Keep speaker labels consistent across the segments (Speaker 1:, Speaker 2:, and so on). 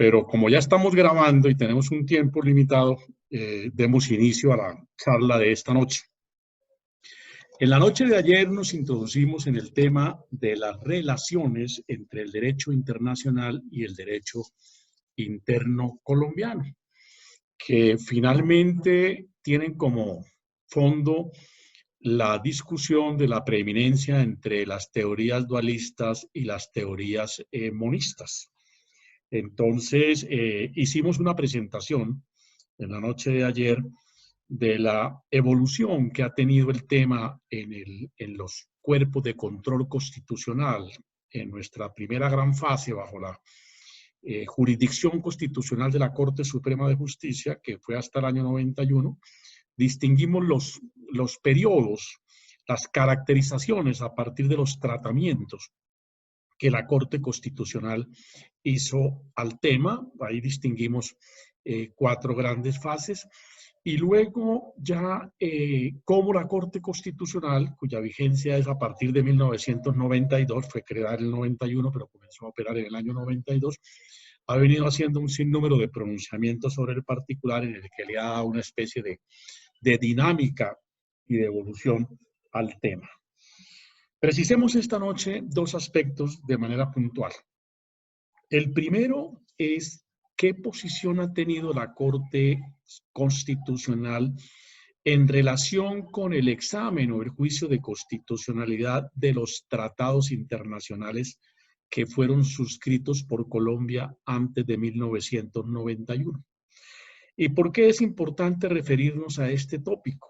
Speaker 1: pero como ya estamos grabando y tenemos un tiempo limitado, demos inicio a la charla de esta noche. En la noche de ayer nos introducimos en el tema de las relaciones entre el derecho internacional y el derecho interno colombiano, que finalmente tienen como fondo la discusión de la preeminencia entre las teorías dualistas y las teorías monistas. Entonces, hicimos una presentación en la noche de ayer de la evolución que ha tenido el tema en los cuerpos de control constitucional en nuestra primera gran fase bajo la jurisdicción constitucional de la Corte Suprema de Justicia, que fue hasta el año 91. Distinguimos los periodos, las caracterizaciones a partir de los tratamientos que la Corte Constitucional hizo al tema. Ahí distinguimos 4 grandes fases. Y luego ya cómo la Corte Constitucional, cuya vigencia es a partir de 1992, fue creada en el 91, pero comenzó a operar en el año 92, ha venido haciendo un sinnúmero de pronunciamientos sobre el particular en el que le ha dado una especie de dinámica y de evolución al tema. Precisemos esta noche 2 aspectos de manera puntual. El primero es qué posición ha tenido la Corte Constitucional en relación con el examen o el juicio de constitucionalidad de los tratados internacionales que fueron suscritos por Colombia antes de 1991. ¿Y por qué es importante referirnos a este tópico?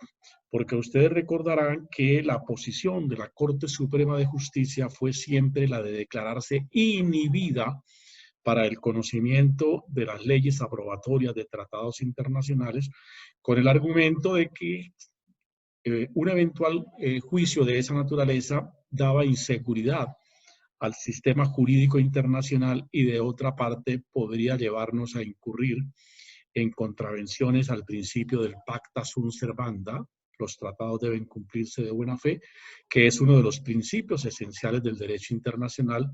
Speaker 1: Porque ustedes recordarán que la posición de la Corte Suprema de Justicia fue siempre la de declararse inhibida para el conocimiento de las leyes aprobatorias de tratados internacionales, con el argumento de que un eventual juicio de esa naturaleza daba inseguridad al sistema jurídico internacional y de otra parte podría llevarnos a incurrir en contravenciones al principio del pacta sunt servanda. Los tratados deben cumplirse de buena fe, que es uno de los principios esenciales del derecho internacional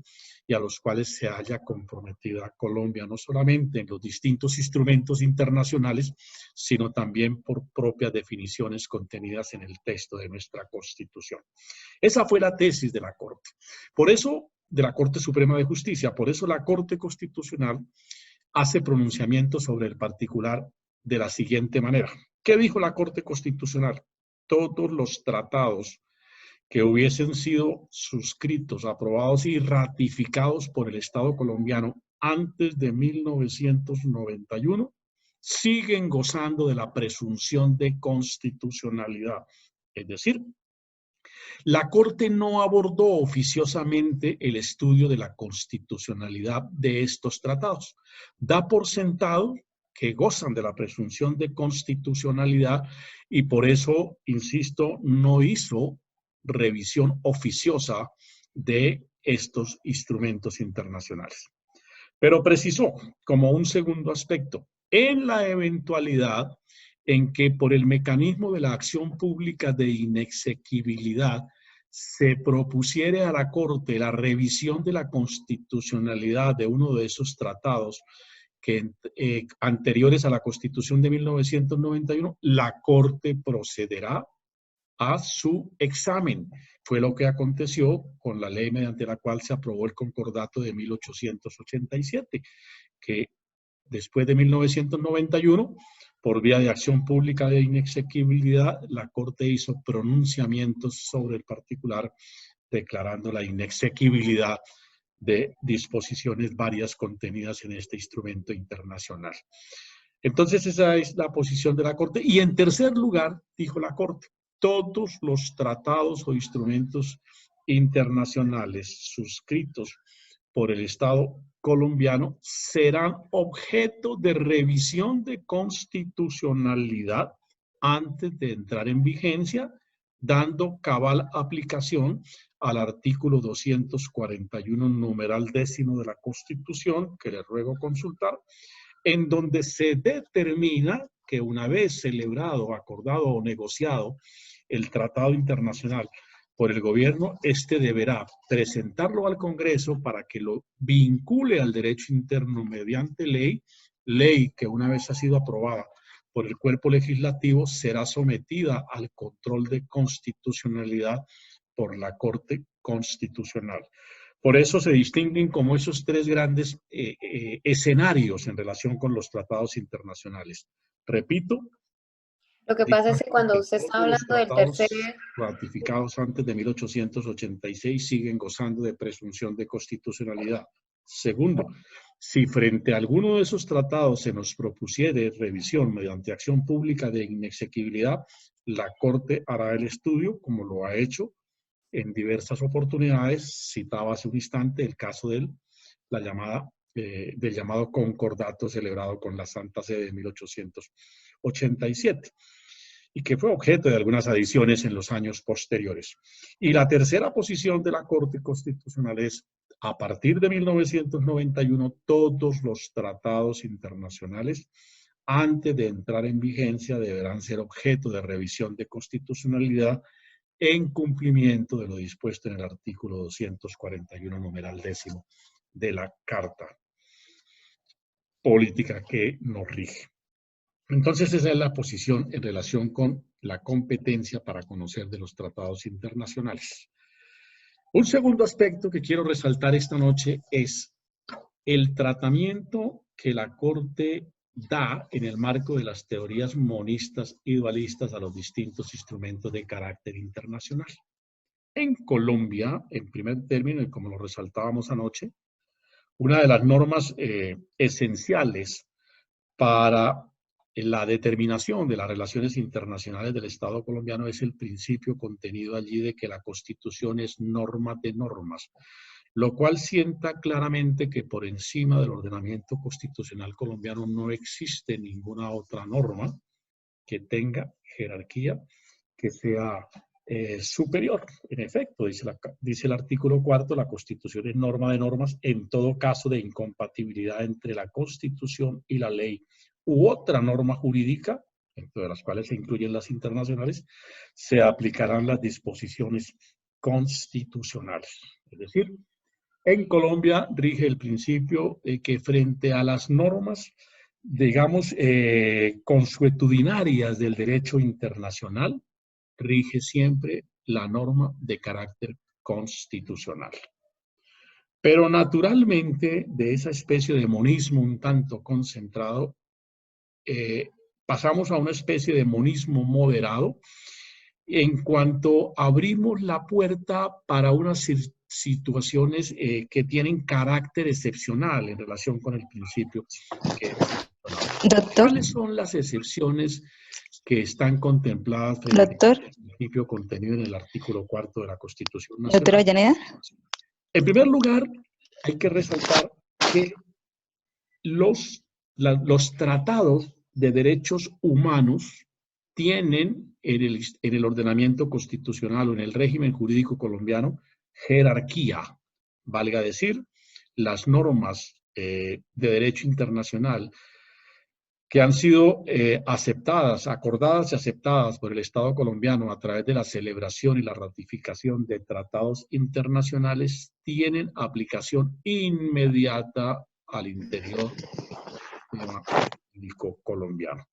Speaker 1: y a los cuales se haya comprometido a Colombia, no solamente en los distintos instrumentos internacionales, sino también por propias definiciones contenidas en el texto de nuestra Constitución. Esa fue la tesis de la Corte. Por eso, de la Corte Suprema de Justicia, por eso la Corte Constitucional hace pronunciamientos sobre el particular de la siguiente manera. ¿Qué dijo la Corte Constitucional? Todos los tratados que hubiesen sido suscritos, aprobados y ratificados por el Estado colombiano antes de 1991 siguen gozando de la presunción de constitucionalidad. Es decir, la Corte no abordó oficiosamente el estudio de la constitucionalidad de estos tratados. Da por sentado que gozan de la presunción de constitucionalidad y por eso, insisto, no hizo revisión oficiosa de estos instrumentos internacionales. Pero precisó, como un segundo aspecto, en la eventualidad en que por el mecanismo de la acción pública de inexequibilidad se propusiere a la Corte la revisión de la constitucionalidad de uno de esos tratados que, anteriores a la Constitución de 1991, la Corte procederá a su examen. Fue lo que aconteció con la ley mediante la cual se aprobó el Concordato de 1887, que después de 1991, por vía de acción pública de inexequibilidad, la Corte hizo pronunciamientos sobre el particular, declarando la inexequibilidad de disposiciones varias contenidas en este instrumento internacional. Entonces, esa es la posición de la Corte. Y en tercer lugar, dijo la Corte, todos los tratados o instrumentos internacionales suscritos por el Estado colombiano serán objeto de revisión de constitucionalidad antes de entrar en vigencia, dando cabal aplicación al artículo 241, numeral 10 de la Constitución, que les ruego consultar, en donde se determina que una vez celebrado, acordado o negociado el tratado internacional por el gobierno, este deberá presentarlo al Congreso para que lo vincule al derecho interno mediante ley que una vez ha sido aprobada por el cuerpo legislativo será sometida al control de constitucionalidad por la Corte Constitucional. Por eso se distinguen como esos tres grandes escenarios en relación con los tratados internacionales. Repito,
Speaker 2: Lo que pasa es que cuando usted está
Speaker 1: todos los
Speaker 2: hablando del
Speaker 1: tratados
Speaker 2: tercer...
Speaker 1: ratificados antes de 1886 siguen gozando de presunción de constitucionalidad. Segundo, si frente a alguno de esos tratados se nos propusiere revisión mediante acción pública de inexequibilidad, la Corte hará el estudio, como lo ha hecho en diversas oportunidades. Citaba hace un instante el caso del llamado concordato celebrado con la Santa Sede de 1887 y que fue objeto de algunas adiciones en los años posteriores. Y la tercera posición de la Corte Constitucional es, a partir de 1991, todos los tratados internacionales, antes de entrar en vigencia, deberán ser objeto de revisión de constitucionalidad en cumplimiento de lo dispuesto en el artículo 241, numeral 10 de la Carta Política que nos rige. Entonces, esa es la posición en relación con la competencia para conocer de los tratados internacionales. Un segundo aspecto que quiero resaltar esta noche es el tratamiento que la Corte da en el marco de las teorías monistas y dualistas a los distintos instrumentos de carácter internacional. En Colombia, en primer término, y como lo resaltábamos anoche, una de las normas esenciales para la determinación de las relaciones internacionales del Estado colombiano es el principio contenido allí de que la Constitución es norma de normas, lo cual sienta claramente que por encima del ordenamiento constitucional colombiano no existe ninguna otra norma que tenga jerarquía, que sea superior. En efecto, dice el artículo 4, la Constitución es norma de normas en todo caso de incompatibilidad entre la Constitución y la ley u otra norma jurídica, dentro de las cuales se incluyen las internacionales, se aplicarán las disposiciones constitucionales. Es decir, en Colombia rige el principio de que frente a las normas, digamos, consuetudinarias del derecho internacional, rige siempre la norma de carácter constitucional. Pero naturalmente, de esa especie de monismo un tanto concentrado, pasamos a una especie de monismo moderado en cuanto abrimos la puerta para unas situaciones que tienen carácter excepcional en relación con el principio.
Speaker 3: Doctor.
Speaker 1: ¿Cuáles son las excepciones que están contempladas frente al principio contenido en el artículo 4 de la Constitución Nacional?
Speaker 3: Doctora Avellaneda. En
Speaker 1: primer lugar, hay que resaltar que los tratados de derechos humanos tienen en el ordenamiento constitucional o en el régimen jurídico colombiano jerarquía, valga decir, las normas de derecho internacional que han sido acordadas y aceptadas por el Estado colombiano a través de la celebración y la ratificación de tratados internacionales, tienen aplicación inmediata al interior del sistema jurídico colombiano.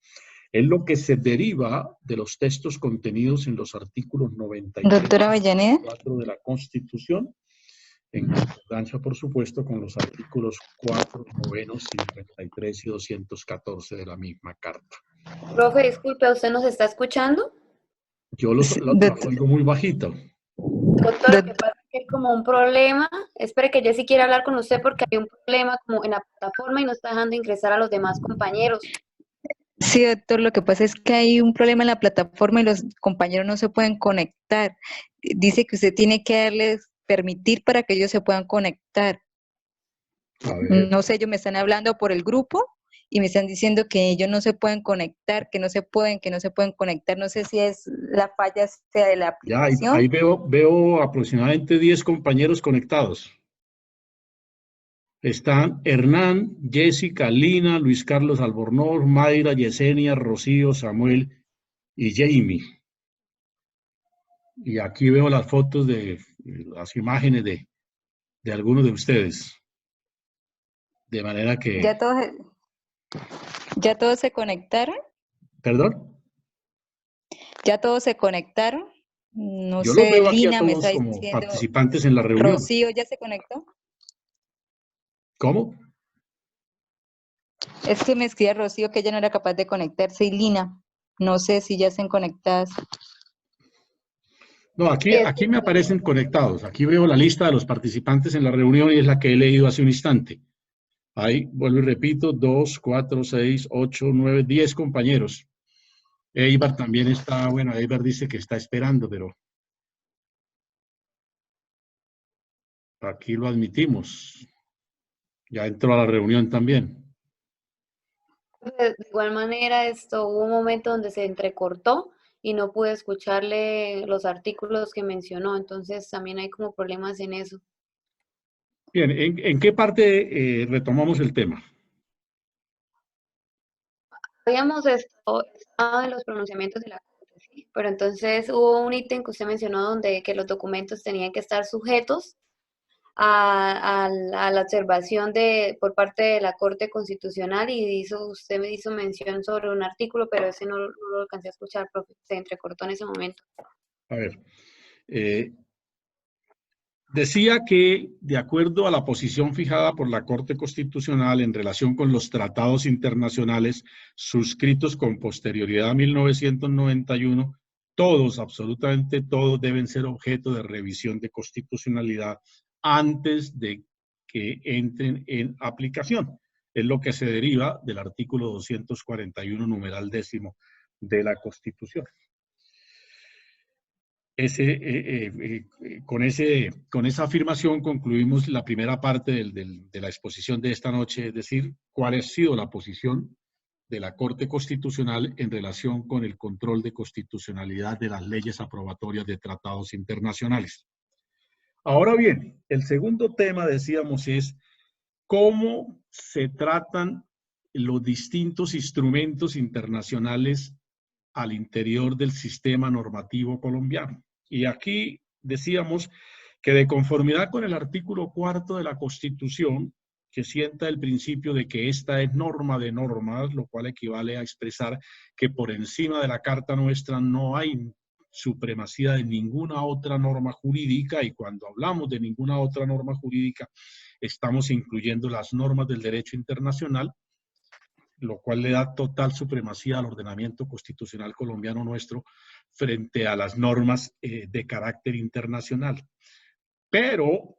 Speaker 1: Es lo que se deriva de los textos contenidos en los artículos 93 y 94 de la Constitución, en concordancia, por supuesto, con los artículos 4, 9, 53 y 214 de la misma Carta.
Speaker 2: Profe, disculpe, ¿usted nos está escuchando?
Speaker 1: Yo lo oigo muy bajito.
Speaker 2: Doctor, lo que pasa es que hay como un problema. Espere que Jessy quiere hablar con usted porque hay un problema como en la plataforma y no está dejando ingresar a los demás compañeros.
Speaker 3: Sí, doctor, lo que pasa es que hay un problema en la plataforma y los compañeros no se pueden conectar. Dice que usted tiene que darles permitir para que ellos se puedan conectar. No sé, ellos me están hablando por el grupo y me están diciendo que ellos no se pueden conectar, que no se pueden conectar. No sé si es la falla sea de la aplicación.
Speaker 1: Ya, ahí veo aproximadamente 10 compañeros conectados. Están Hernán, Jessica, Lina, Luis Carlos Albornoz, Mayra, Yesenia, Rocío, Samuel y Jamie. Y aquí veo las fotos de las imágenes de algunos de ustedes. De manera que...
Speaker 3: ¿Ya todos se conectaron?
Speaker 1: ¿Perdón?
Speaker 3: ¿Ya todos se conectaron? No
Speaker 1: Yo los
Speaker 3: sé,
Speaker 1: veo aquí a
Speaker 3: Lina me está
Speaker 1: todos como
Speaker 3: diciendo,
Speaker 1: participantes en la reunión.
Speaker 3: Rocío, ¿ya se conectó?
Speaker 1: ¿Cómo?
Speaker 3: Es que me escribía Rocío que ella no era capaz de conectarse y Lina, no sé si ya están conectadas.
Speaker 1: No, aquí me aparecen conectados. Aquí veo la lista de los participantes en la reunión y es la que he leído hace un instante. Ahí, vuelvo y repito, 2, 4, 6, 8, 9, 10 compañeros. Eibar también está, bueno, Eibar dice que está esperando, pero aquí lo admitimos. Ya entró a la reunión también.
Speaker 2: De igual manera, hubo un momento donde se entrecortó y no pude escucharle los artículos que mencionó, entonces también hay como problemas en eso.
Speaker 1: Bien, ¿en qué parte retomamos el tema?
Speaker 2: Habíamos estado en los pronunciamientos de la Corte, ¿sí? Pero entonces hubo un ítem que usted mencionó donde que los documentos tenían que estar sujetos a la observación por parte de la Corte Constitucional y usted me hizo mención sobre un artículo, pero ese no lo alcancé a escuchar, profe, se entrecortó en ese momento.
Speaker 1: A ver, decía que, de acuerdo a la posición fijada por la Corte Constitucional en relación con los tratados internacionales suscritos con posterioridad a 1991, todos, absolutamente todos, deben ser objeto de revisión de constitucionalidad antes de que entren en aplicación. Es lo que se deriva del artículo 241, numeral 10 de la Constitución. Con esa afirmación concluimos la primera parte de la exposición de esta noche, es decir, cuál ha sido la posición de la Corte Constitucional en relación con el control de constitucionalidad de las leyes aprobatorias de tratados internacionales. Ahora bien, el segundo tema, decíamos, es cómo se tratan los distintos instrumentos internacionales al interior del sistema normativo colombiano. Y aquí decíamos que de conformidad con el artículo 4 de la Constitución, que sienta el principio de que esta es norma de normas, lo cual equivale a expresar que por encima de la Carta Nuestra no hay supremacía de ninguna otra norma jurídica, y cuando hablamos de ninguna otra norma jurídica, estamos incluyendo las normas del derecho internacional, lo cual le da total supremacía al ordenamiento constitucional colombiano nuestro frente a las normas de carácter internacional. Pero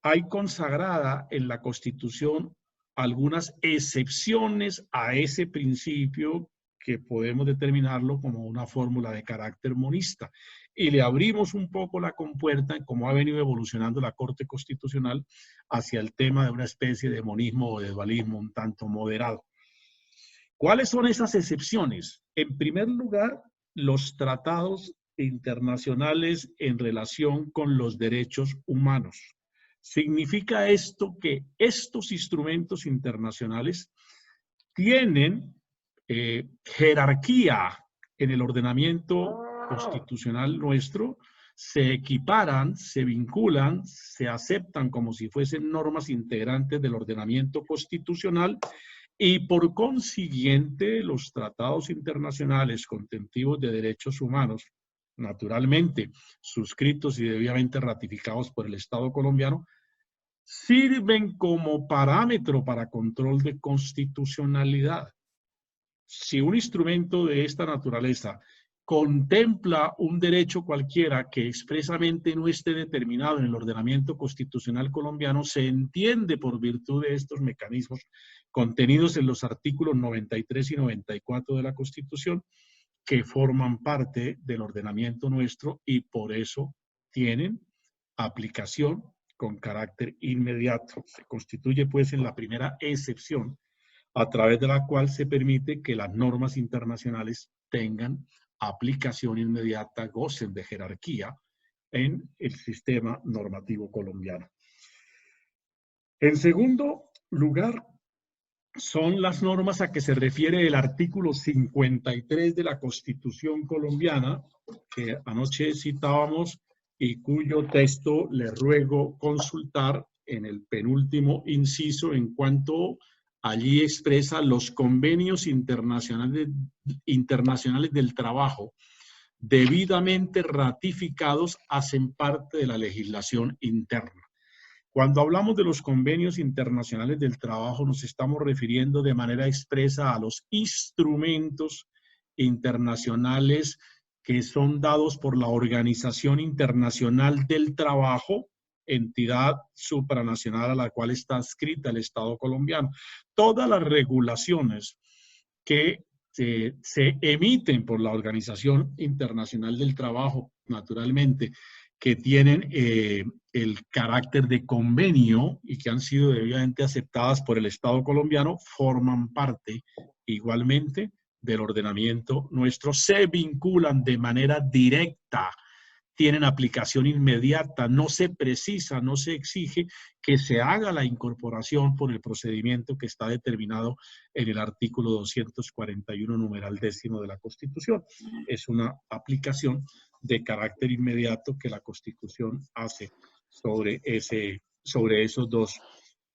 Speaker 1: hay consagrada en la Constitución algunas excepciones a ese principio que podemos determinarlo como una fórmula de carácter monista. Y le abrimos un poco la compuerta en cómo ha venido evolucionando la Corte Constitucional hacia el tema de una especie de monismo o de dualismo un tanto moderado. ¿Cuáles son esas excepciones? En primer lugar, los tratados internacionales en relación con los derechos humanos. Significa esto que estos instrumentos internacionales tienen jerarquía en el ordenamiento constitucional nuestro, se equiparan, se vinculan, se aceptan como si fuesen normas integrantes del ordenamiento constitucional. Y por consiguiente, los tratados internacionales contemplativos de derechos humanos, naturalmente suscritos y debidamente ratificados por el Estado colombiano, sirven como parámetro para control de constitucionalidad. Si un instrumento de esta naturaleza contempla un derecho cualquiera que expresamente no esté determinado en el ordenamiento constitucional colombiano, se entiende por virtud de estos mecanismos contenidos en los artículos 93 y 94 de la Constitución, que forman parte del ordenamiento nuestro y por eso tienen aplicación con carácter inmediato. Se constituye pues en la primera excepción a través de la cual se permite que las normas internacionales tengan aplicación inmediata, gocen de jerarquía en el sistema normativo colombiano. En segundo lugar, son las normas a que se refiere el artículo 53 de la Constitución colombiana, que anoche citábamos y cuyo texto le ruego consultar en el penúltimo inciso en cuanto allí expresa los convenios internacionales del trabajo debidamente ratificados hacen parte de la legislación interna. Cuando hablamos de los convenios internacionales del trabajo, nos estamos refiriendo de manera expresa a los instrumentos internacionales que son dados por la Organización Internacional del Trabajo, entidad supranacional a la cual está adscrita el Estado colombiano. Todas las regulaciones que se emiten por la Organización Internacional del Trabajo, naturalmente, que tienen el carácter de convenio y que han sido debidamente aceptadas por el Estado colombiano, forman parte igualmente del ordenamiento nuestro, se vinculan de manera directa, tienen aplicación inmediata, no se precisa, no se exige que se haga la incorporación por el procedimiento que está determinado en el artículo 241, numeral 10 de la Constitución. Es una aplicación de carácter inmediato que la Constitución hace sobre esos dos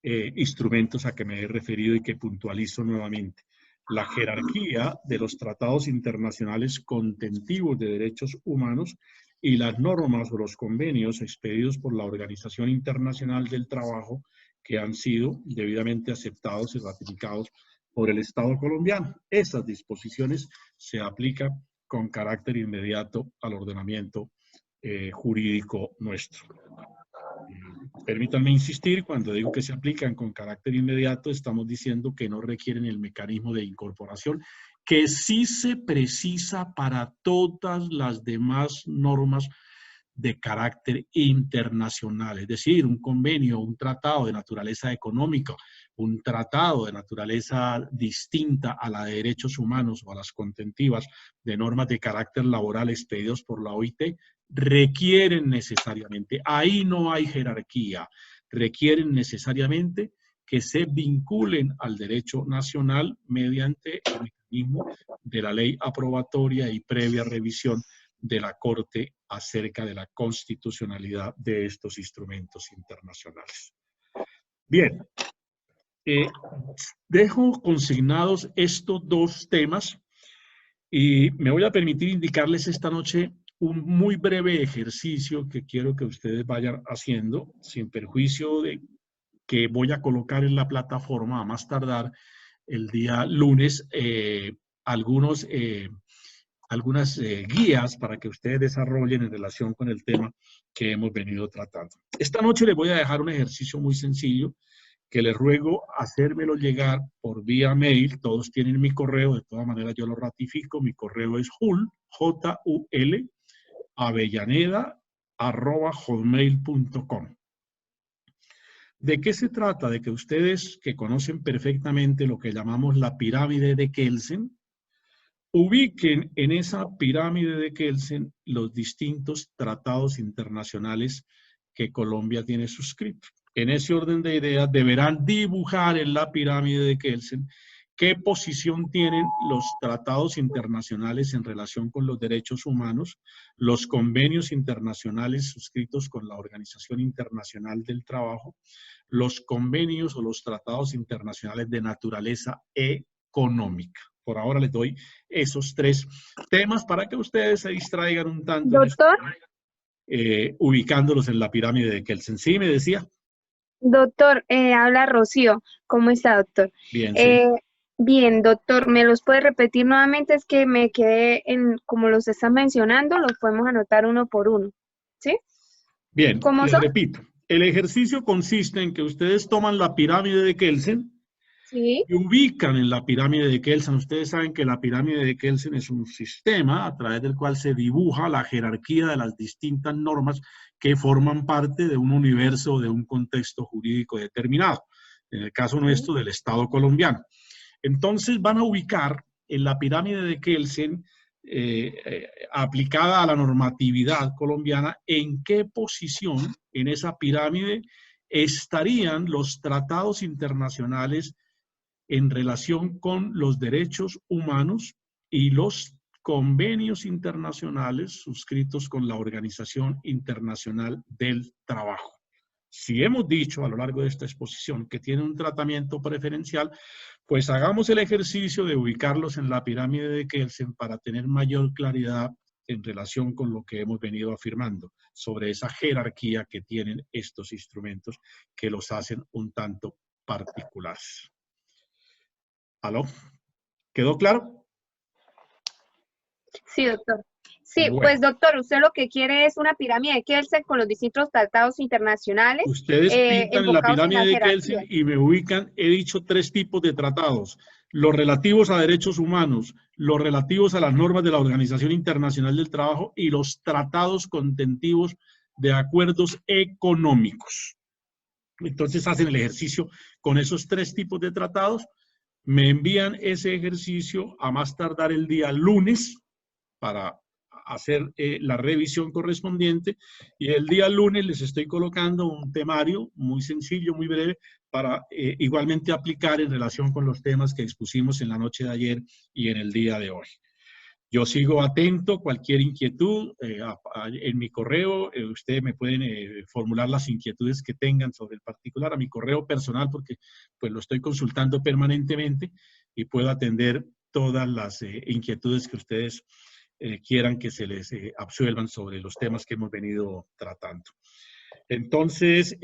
Speaker 1: instrumentos a que me he referido y que puntualizo nuevamente. La jerarquía de los tratados internacionales contentivos de derechos humanos y las normas o los convenios expedidos por la Organización Internacional del Trabajo que han sido debidamente aceptados y ratificados por el Estado colombiano. Esas disposiciones se aplican con carácter inmediato al ordenamiento jurídico nuestro. Permítanme insistir, cuando digo que se aplican con carácter inmediato, estamos diciendo que no requieren el mecanismo de incorporación, que sí se precisa para todas las demás normas de carácter internacional, es decir, un convenio, un tratado de naturaleza económica, un tratado de naturaleza distinta a la de derechos humanos o a las contentivas de normas de carácter laboral expedidos por la OIT, requieren necesariamente, ahí no hay jerarquía, requieren necesariamente que se vinculen al derecho nacional mediante el mecanismo de la ley aprobatoria y previa revisión de la Corte acerca de la constitucionalidad de estos instrumentos internacionales. Bien, dejo consignados estos dos temas y me voy a permitir indicarles esta noche un muy breve ejercicio que quiero que ustedes vayan haciendo, sin perjuicio de que voy a colocar en la plataforma a más tardar el día lunes algunas guías para que ustedes desarrollen en relación con el tema que hemos venido tratando. Esta noche les voy a dejar un ejercicio muy sencillo que les ruego hacérmelo llegar por vía mail. Todos tienen mi correo, de todas maneras yo lo ratifico. Mi correo es jul, J-U-L, avellaneda@hotmail.com. ¿De qué se trata? De que ustedes, que conocen perfectamente lo que llamamos la pirámide de Kelsen, ubiquen en esa pirámide de Kelsen los distintos tratados internacionales que Colombia tiene suscritos. En ese orden de ideas deberán dibujar en la pirámide de Kelsen qué posición tienen los tratados internacionales en relación con los derechos humanos, los convenios internacionales suscritos con la Organización Internacional del Trabajo, los convenios o los tratados internacionales de naturaleza económica. Por ahora les doy esos tres temas para que ustedes se distraigan un tanto.
Speaker 2: Doctor.
Speaker 1: Ubicándolos en la pirámide de Kelsen. ¿Sí, me decía?
Speaker 2: Doctor, habla Rocío. ¿Cómo está, doctor?
Speaker 1: Bien, sí.
Speaker 2: Bien, doctor, ¿me los puede repetir nuevamente? Es que me quedé en, como los están mencionando, los podemos anotar uno por uno, ¿sí?
Speaker 1: Bien,
Speaker 2: ¿Cómo
Speaker 1: les
Speaker 2: son?
Speaker 1: repito. El ejercicio consiste en que ustedes toman la pirámide de Kelsen,
Speaker 2: Sí.
Speaker 1: y ubican en la pirámide de Kelsen. Ustedes saben que la pirámide de Kelsen es un sistema a través del cual se dibuja la jerarquía de las distintas normas que forman parte de un universo o de un contexto jurídico determinado. En el caso nuestro, del Estado colombiano. Entonces van a ubicar en la pirámide de Kelsen, aplicada a la normatividad colombiana, en qué posición en esa pirámide estarían los tratados internacionales en relación con los derechos humanos y los convenios internacionales suscritos con la Organización Internacional del Trabajo. Si hemos dicho a lo largo de esta exposición que tiene un tratamiento preferencial, pues hagamos el ejercicio de ubicarlos en la pirámide de Kelsen para tener mayor claridad en relación con lo que hemos venido afirmando sobre esa jerarquía que tienen estos instrumentos que los hacen un tanto particulares. ¿Aló? ¿Quedó claro?
Speaker 4: Sí, doctor. Sí,
Speaker 1: Bueno.
Speaker 4: pues doctor, usted lo que quiere es una pirámide de Kelsen con los distintos tratados internacionales.
Speaker 1: Ustedes pintan en la
Speaker 4: enfocados en
Speaker 1: pirámide de
Speaker 4: jerarquía.
Speaker 1: Kelsen y me ubican, he dicho 3 tipos de tratados: los relativos a derechos humanos, los relativos a las normas de la Organización Internacional del Trabajo y los tratados contentivos de acuerdos económicos. Entonces hacen el ejercicio con esos 3 tipos de tratados, me envían ese ejercicio a más tardar el día lunes para hacer la revisión correspondiente, y el día lunes les estoy colocando un temario muy sencillo, muy breve, para igualmente aplicar en relación con los temas que expusimos en la noche de ayer y en el día de hoy. Yo sigo atento, cualquier inquietud en mi correo, ustedes me pueden formular las inquietudes que tengan sobre el particular a mi correo personal, porque pues lo estoy consultando permanentemente y puedo atender todas las inquietudes que ustedes quieran que se les absuelvan sobre los temas que hemos venido tratando. Entonces,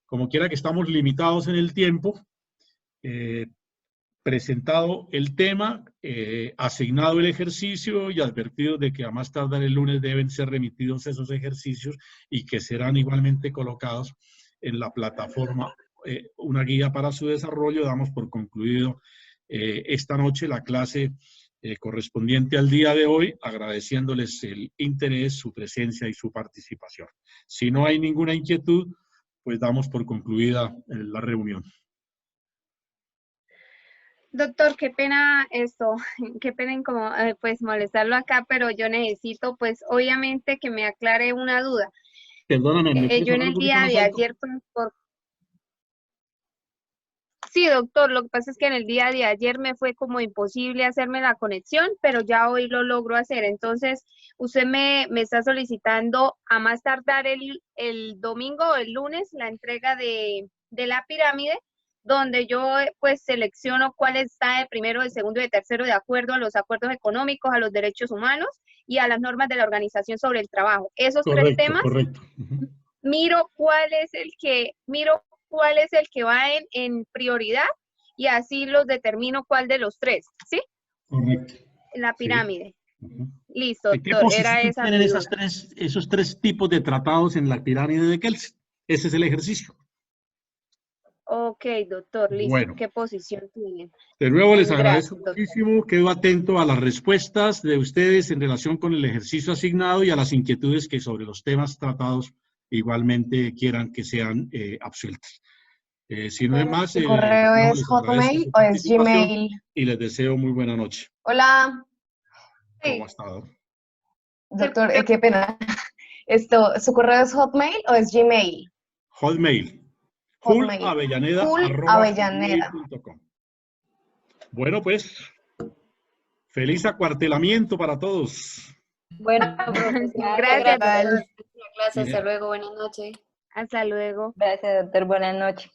Speaker 1: como quiera que estamos limitados en el tiempo, presentado el tema, asignado el ejercicio y advertido de que a más tardar el lunes deben ser remitidos esos ejercicios y que serán igualmente colocados en la plataforma, una guía para su desarrollo. Damos por concluido esta noche la clase correspondiente al día de hoy, agradeciéndoles el interés, su presencia y su participación. Si no hay ninguna inquietud, pues damos por concluida la reunión.
Speaker 4: Doctor, qué pena esto, qué pena como, pues molestarlo acá, pero yo necesito pues obviamente que me aclare una duda.
Speaker 1: Perdóname, ¿me puedes
Speaker 4: Yo en
Speaker 1: hablar un
Speaker 4: el
Speaker 1: poquito
Speaker 4: día
Speaker 1: más
Speaker 4: de
Speaker 1: alto?
Speaker 4: ayer, sí, doctor, lo que pasa es que en el día de ayer me fue como imposible hacerme la conexión, pero ya hoy lo logro hacer. Entonces, usted me está solicitando a más tardar el domingo o el lunes la entrega de la pirámide, donde yo pues selecciono cuál está de primero, de segundo y de tercero de acuerdo a los acuerdos económicos, a los derechos humanos y a las normas de la Organización sobre el Trabajo. Esos 3 temas,
Speaker 1: correcto.
Speaker 4: miro cuál es el que va en prioridad y así los determino cuál de los 3, ¿sí?
Speaker 1: Correcto.
Speaker 4: En la pirámide.
Speaker 1: Sí.
Speaker 4: Listo,
Speaker 1: ¿En qué
Speaker 4: doctor, era
Speaker 1: posición
Speaker 4: esa
Speaker 1: tienen
Speaker 4: mi duda.
Speaker 1: esos 3 tipos de tratados en la pirámide de Kelsen? Ese es el ejercicio.
Speaker 4: Ok, doctor, listo.
Speaker 1: Bueno.
Speaker 4: ¿Qué posición tienen?
Speaker 1: De nuevo les
Speaker 4: Gracias,
Speaker 1: agradezco
Speaker 4: doctor.
Speaker 1: muchísimo, quedo atento a las respuestas de ustedes en relación con el ejercicio asignado y a las inquietudes que sobre los temas tratados igualmente quieran que sean absueltas. Si no es más,
Speaker 5: ¿Tu correo
Speaker 1: les
Speaker 5: es
Speaker 1: agradezco
Speaker 5: Hotmail
Speaker 1: su
Speaker 5: o es
Speaker 1: participación
Speaker 5: Gmail?
Speaker 1: y les deseo muy buena noche.
Speaker 5: Hola,
Speaker 1: ¿Cómo ha estado?
Speaker 5: doctor, qué pena. ¿Su correo es Hotmail o es Gmail?
Speaker 1: Hotmail.
Speaker 5: Hotmail.
Speaker 1: fullavellaneda@gmail.com. Bueno, pues, feliz acuartelamiento para todos.
Speaker 2: Bueno, profesor,
Speaker 4: Gracias,
Speaker 2: gracias.
Speaker 4: doctor.
Speaker 2: Hasta luego, buenas noches.
Speaker 4: Hasta luego.
Speaker 3: Gracias, doctor. Buenas noches.